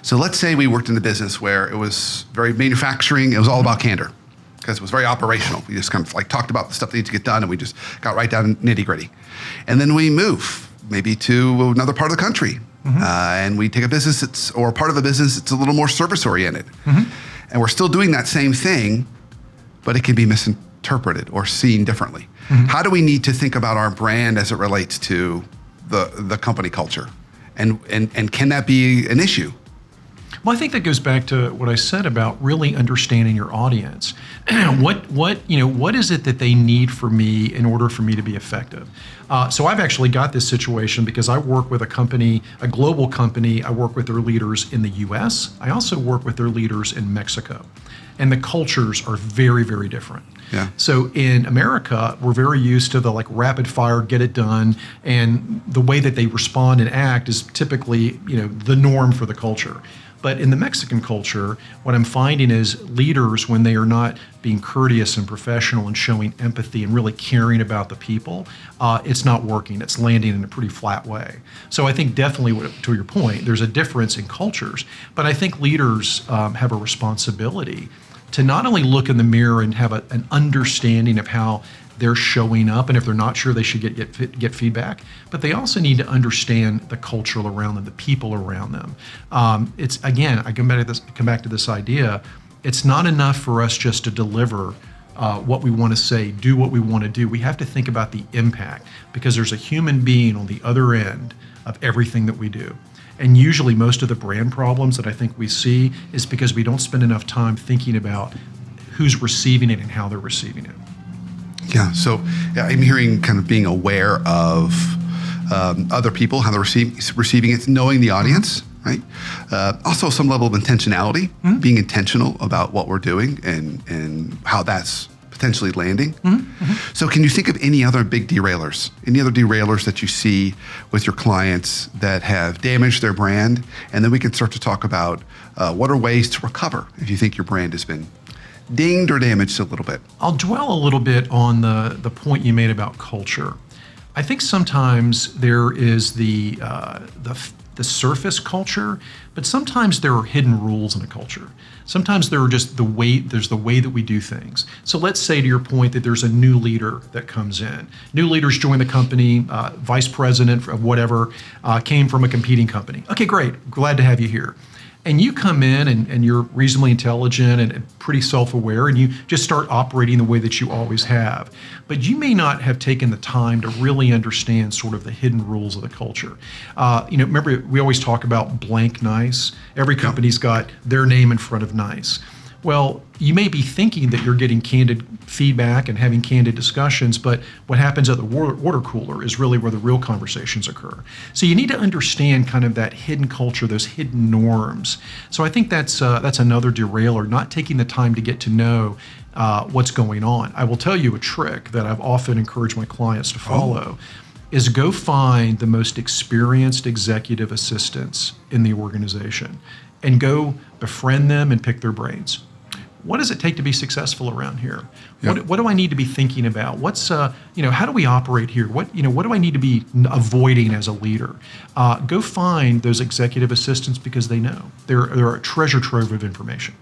So let's say we worked in a business where it was very manufacturing. It was all about candor because it was very operational. We just kind of like talked about the stuff that needs to get done, and we just got right down nitty gritty. And then we move maybe to another part of the country, and we take a business or part of a business that's a little more service oriented, and we're still doing that same thing, but it can be misinterpreted or seen differently. How do we need to think about our brand as it relates to the company culture, and can that be an issue? Well, I think that goes back to what I said about really understanding your audience. What is it that they need from me in order for me to be effective? So I've actually got this situation because I work with a company, a global company. I work with their leaders in the U.S. I also work with their leaders in Mexico. And the cultures are very, very different. Yeah. So in America, we're very used to the like rapid fire, get it done, and the way that they respond and act is typically, the norm for the culture. But in the Mexican culture, what I'm finding is leaders, when they are not being courteous and professional and showing empathy and really caring about the people, it's not working. It's landing in a pretty flat way. So I think definitely, to your point, there's a difference in cultures. But I think leaders have a responsibility to not only look in the mirror and have an understanding of how they're showing up, and if they're not sure, they should get feedback. But they also need to understand the culture around them, the people around them. It's again, I come back to this idea. It's not enough for us just to deliver what we want to say, do what we want to do. We have to think about the impact, because there's a human being on the other end of everything that we do. And usually most of the brand problems that I think we see is because we don't spend enough time thinking about who's receiving it and how they're receiving it. Yeah, so I'm hearing kind of being aware of other people, how they're receiving it, knowing the audience, right? Also some level of intentionality, being intentional about what we're doing and how that's potentially landing. So can you think of any other big derailers, that you see with your clients that have damaged their brand? And then we can start to talk about what are ways to recover if you think your brand has been dinged or damaged a little bit. I'll dwell a little bit on the point you made about culture. I think sometimes there is the surface culture, but sometimes there are hidden rules in a culture. Sometimes there are just there's the way that we do things. So let's say, to your point, that there's a new leader that comes in. New leaders join the company, vice president of whatever, came from a competing company. Okay, great, glad to have you here. And you come in and you're reasonably intelligent and pretty self-aware, and you just start operating the way that you always have. But you may not have taken the time to really understand sort of the hidden rules of the culture. Remember, we always talk about blank nice. Every company's got their name in front of nice. Well, you may be thinking that you're getting candid feedback and having candid discussions, but what happens at the water cooler is really where the real conversations occur. So you need to understand kind of that hidden culture, those hidden norms. So I think that's another derailer, not taking the time to get to know what's going on. I will tell you a trick that I've often encouraged my clients to follow. Is go find the most experienced executive assistants in the organization and go befriend them and pick their brains. What does it take to be successful around here? Yep. What do I need to be thinking about? What's how do we operate here? What do I need to be avoiding as a leader? Go find those executive assistants, because they know they're a treasure trove of information.